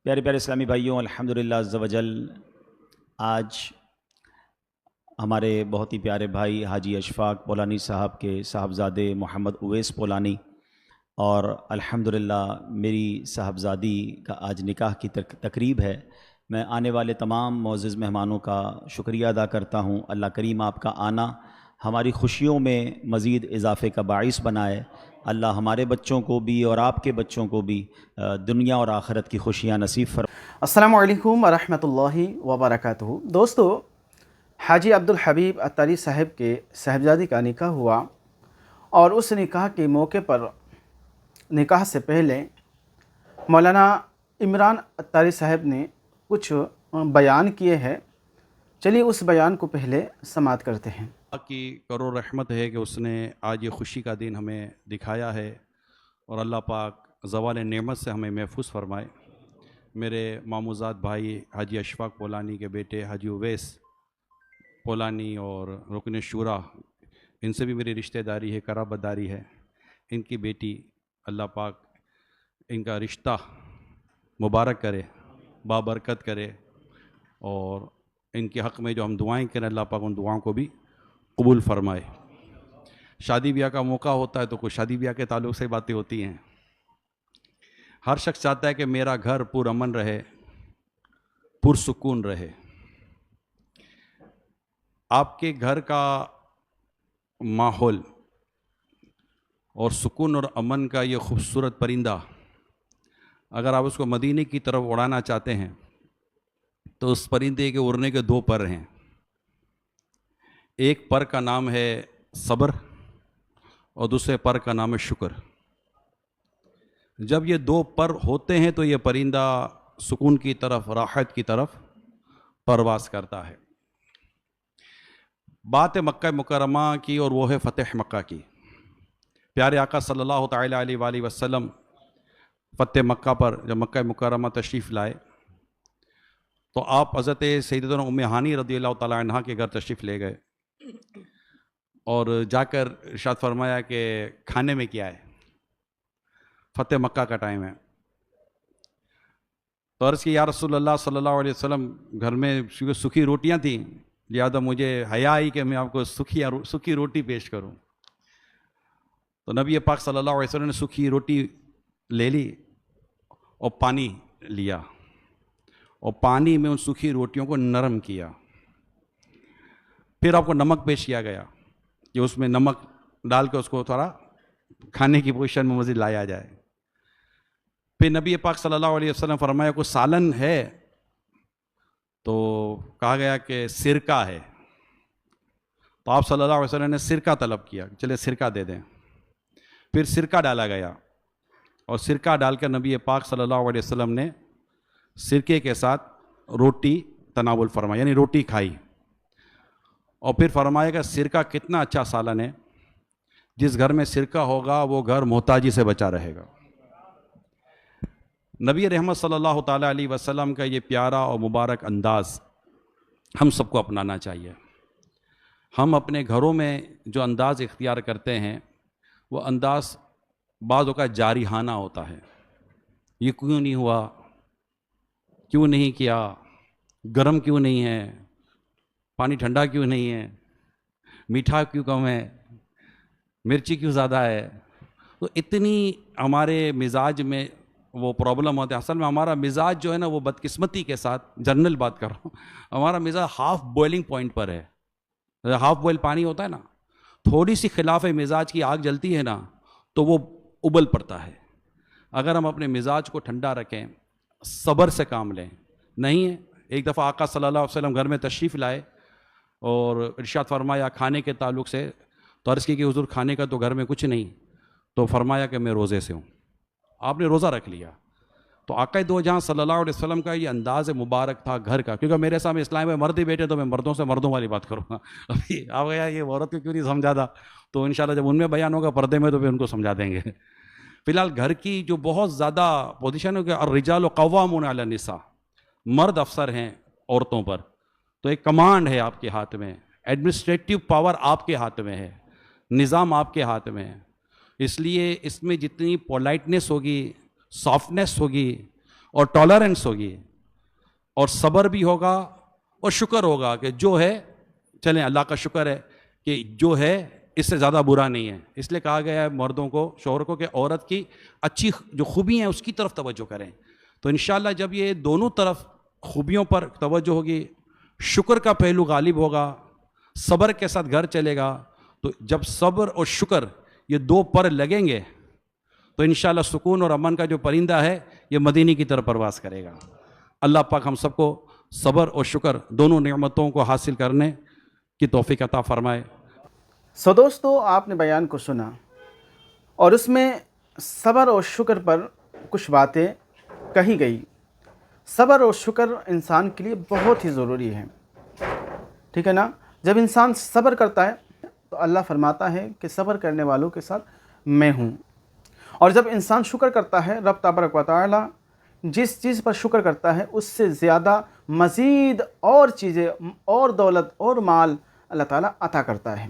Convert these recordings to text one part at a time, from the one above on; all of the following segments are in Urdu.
پیارے پیارے اسلامی بھائیوں، الحمدللہ عز و جل آج ہمارے بہت ہی پیارے بھائی حاجی اشفاق پولانی صاحب کے صاحبزادے محمد اویس پولانی اور الحمدللہ میری صاحبزادی کا آج نکاح کی تقریب ہے۔ میں آنے والے تمام معزز مہمانوں کا شکریہ ادا کرتا ہوں۔ اللہ کریم آپ کا آنا ہماری خوشیوں میں مزید اضافے کا باعث بنائے۔ اللہ ہمارے بچوں کو بھی اور آپ کے بچوں کو بھی دنیا اور آخرت کی خوشیاں نصیب فرمائے۔ السلام علیکم ورحمۃ اللہ وبرکاتہ۔ دوستو، حاجی عبدالحبیب عطاری صاحب کے صاحبزادی کا نکاح ہوا اور اس نکاح کے موقع پر نکاح سے پہلے مولانا عمران عطاری صاحب نے کچھ بیان کیے ہیں۔ چلیے اس بیان کو پہلے سماعت کرتے ہیں۔ اللہ کی کرو رحمت ہے کہ اس نے آج یہ خوشی کا دن ہمیں دکھایا ہے اور اللہ پاک زوال نعمت سے ہمیں محفوظ فرمائے۔ میرے ماموزاد بھائی حاجی اشفاق پولانی کے بیٹے حاجی اویس پولانی اور رکن شورا، ان سے بھی میری رشتہ داری ہے، قرابت داری ہے۔ ان کی بیٹی اللہ پاک ان کا رشتہ مبارک کرے، بابرکت کرے، اور ان کے حق میں جو ہم دعائیں کریں اللہ پاک ان دعاؤں کو بھی قبول فرمائے۔ شادی بیاہ کا موقع ہوتا ہے تو کچھ شادی بیاہ کے تعلق سے باتیں ہوتی ہیں۔ ہر شخص چاہتا ہے کہ میرا گھر پرامن رہے، پرسکون رہے۔ آپ کے گھر کا ماحول اور سکون اور امن کا یہ خوبصورت پرندہ، اگر آپ اس کو مدینے کی طرف اڑانا چاہتے ہیں تو اس پرندے کے اڑنے کے دو پر ہیں۔ ایک پر کا نام ہے صبر اور دوسرے پر کا نام ہے شکر۔ جب یہ دو پر ہوتے ہیں تو یہ پرندہ سکون کی طرف، راحت کی طرف پرواز کرتا ہے۔ بات ہے مکہ مکرمہ کی اور وہ ہے فتح مکہ کی۔ پیارے آقا صلی اللہ تعالیٰ علیہ وآلہ وسلم فتح مکہ پر جب مکہ مکرمہ تشریف لائے تو آپ حضرت سیدتنا ام ہانی رضی اللہ تعالیٰ عنہ کے گھر تشریف لے گئے اور جا کر ارشاد فرمایا کہ کھانے میں کیا ہے، فتح مکہ کا ٹائم ہے۔ تو عرض کی یا رسول اللہ صلی اللہ علیہ وسلم، گھر میں سوکھی روٹیاں تھیں، لہٰذا مجھے حیا آئی کہ میں آپ کو سوکھی روٹی پیش کروں۔ تو نبی پاک صلی اللہ علیہ وسلم نے سوکھی روٹی لے لی اور پانی لیا اور پانی میں ان سوکھی روٹیوں کو نرم کیا۔ پھر آپ کو نمک پیش کیا گیا کہ اس میں نمک ڈال کے اس کو تھوڑا کھانے کی پوزیشن میں مزید لایا جائے۔ پھر نبی پاک صلی اللہ علیہ وسلم فرمایا کوئی سالن ہے؟ تو کہا گیا کہ سرکہ ہے۔ تو آپ صلی اللہ علیہ وسلم نے سرکہ طلب کیا، چلے سرکہ دے دیں۔ پھر سرکہ ڈالا گیا اور سرکہ ڈال کر نبی پاک صلی اللہ علیہ وسلم نے سرکے کے ساتھ روٹی تناول فرمائی، یعنی روٹی کھائی، اور پھر فرمایا کہ سرکہ کتنا اچھا سالن ہے، جس گھر میں سرکہ ہوگا وہ گھر محتاجی سے بچا رہے گا۔ نبی رحمت صلی اللہ تعالیٰ علیہ وسلم کا یہ پیارا اور مبارک انداز ہم سب کو اپنانا چاہیے۔ ہم اپنے گھروں میں جو انداز اختیار کرتے ہیں وہ انداز بعض اوقات جارحانہ ہوتا ہے۔ یہ کیوں نہیں ہوا، کیوں نہیں کیا، گرم کیوں نہیں ہے، پانی ٹھنڈا کیوں نہیں ہے، میٹھا کیوں کم ہے، مرچی کیوں زیادہ ہے۔ تو اتنی ہمارے مزاج میں وہ پرابلم ہوتا ہے۔ اصل میں ہمارا مزاج جو ہے نا وہ بدقسمتی کے ساتھ، جنرل بات کر رہا ہوں، ہمارا مزاج ہاف بوائلنگ پوائنٹ پر ہے۔ ہاف بوائل پانی ہوتا ہے نا، تھوڑی سی خلاف مزاج کی آگ جلتی ہے نا تو وہ ابل پڑتا ہے۔ اگر ہم اپنے مزاج کو ٹھنڈا رکھیں، صبر سے کام لیں۔ نہیں ہے، ایک دفعہ آقا صلی اللہ علیہ وسلم گھر میں تشریف لائے اور ارشاد فرمایا کھانے کے تعلق سے، تو عرض کی کہ حضور کھانے کا تو گھر میں کچھ نہیں، تو فرمایا کہ میں روزے سے ہوں۔ آپ نے روزہ رکھ لیا۔ تو آقا دو جہاں صلی اللہ علیہ وسلم کا یہ انداز مبارک تھا گھر کا، کیونکہ میرے سامنے اسلام میں مرد ہی بیٹھے تو میں مردوں سے مردوں والی بات کروں گا۔ ابھی آپ گیا یہ عورت کو کیوں نہیں سمجھا تھا، تو انشاءاللہ جب ان میں بیان ہوگا پردے میں تو پھر ان کو سمجھا دیں گے۔ فی الحال گھر کی جو بہت زیادہ پوزیشن ہے کہ الرجال قوامون علی النساء، مرد افسر ہیں عورتوں پر، تو ایک کمانڈ ہے آپ کے ہاتھ میں، ایڈمنسٹریٹو پاور آپ کے ہاتھ میں ہے، نظام آپ کے ہاتھ میں ہے۔ اس لیے اس میں جتنی پولائٹنس ہوگی، سافٹنس ہوگی، اور ٹالرنس ہوگی اور صبر بھی ہوگا اور شکر ہوگا کہ جو ہے چلیں اللہ کا شکر ہے کہ جو ہے اس سے زیادہ برا نہیں ہے. اس لیے کہا گیا ہے مردوں کو، شوہر کو، کہ عورت کی اچھی جو خوبی ہیں اس کی طرف توجہ کریں. تو انشاءاللہ جب یہ دونوں طرف خوبیوں پر توجہ ہوگی، شکر کا پہلو غالب ہوگا، صبر کے ساتھ گھر چلے گا، تو جب صبر اور شکر یہ دو پر لگیں گے تو انشاءاللہ سکون اور امن کا جو پرندہ ہے یہ مدینے کی طرف پرواز کرے گا. اللہ پاک ہم سب کو صبر اور شکر دونوں نعمتوں کو حاصل کرنے کی توفیق عطا فرمائے. سو دوستو، آپ نے بیان کو سنا اور اس میں صبر اور شکر پر کچھ باتیں کہی گئی. صبر اور شکر انسان کے لیے بہت ہی ضروری ہے، ٹھیک ہے نا. جب انسان صبر کرتا ہے تو اللہ فرماتا ہے کہ صبر کرنے والوں کے ساتھ میں ہوں. اور جب انسان شکر کرتا ہے، رب تبارک و تعالی جس چیز پر شکر کرتا ہے اس سے زیادہ مزید اور چیزیں اور دولت اور مال اللہ تعالیٰ عطا کرتا ہے.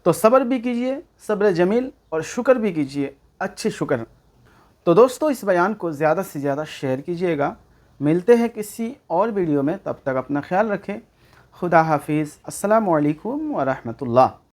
تو صبر بھی کیجئے، صبر جمیل، اور شکر بھی کیجئے، اچھے شکر. تو دوستو اس بیان کو زیادہ سے زیادہ شیئر کیجئے گا. ملتے ہیں کسی اور ویڈیو میں، تب تک اپنا خیال رکھیں. خدا حافظ. السلام علیکم ورحمۃ اللہ.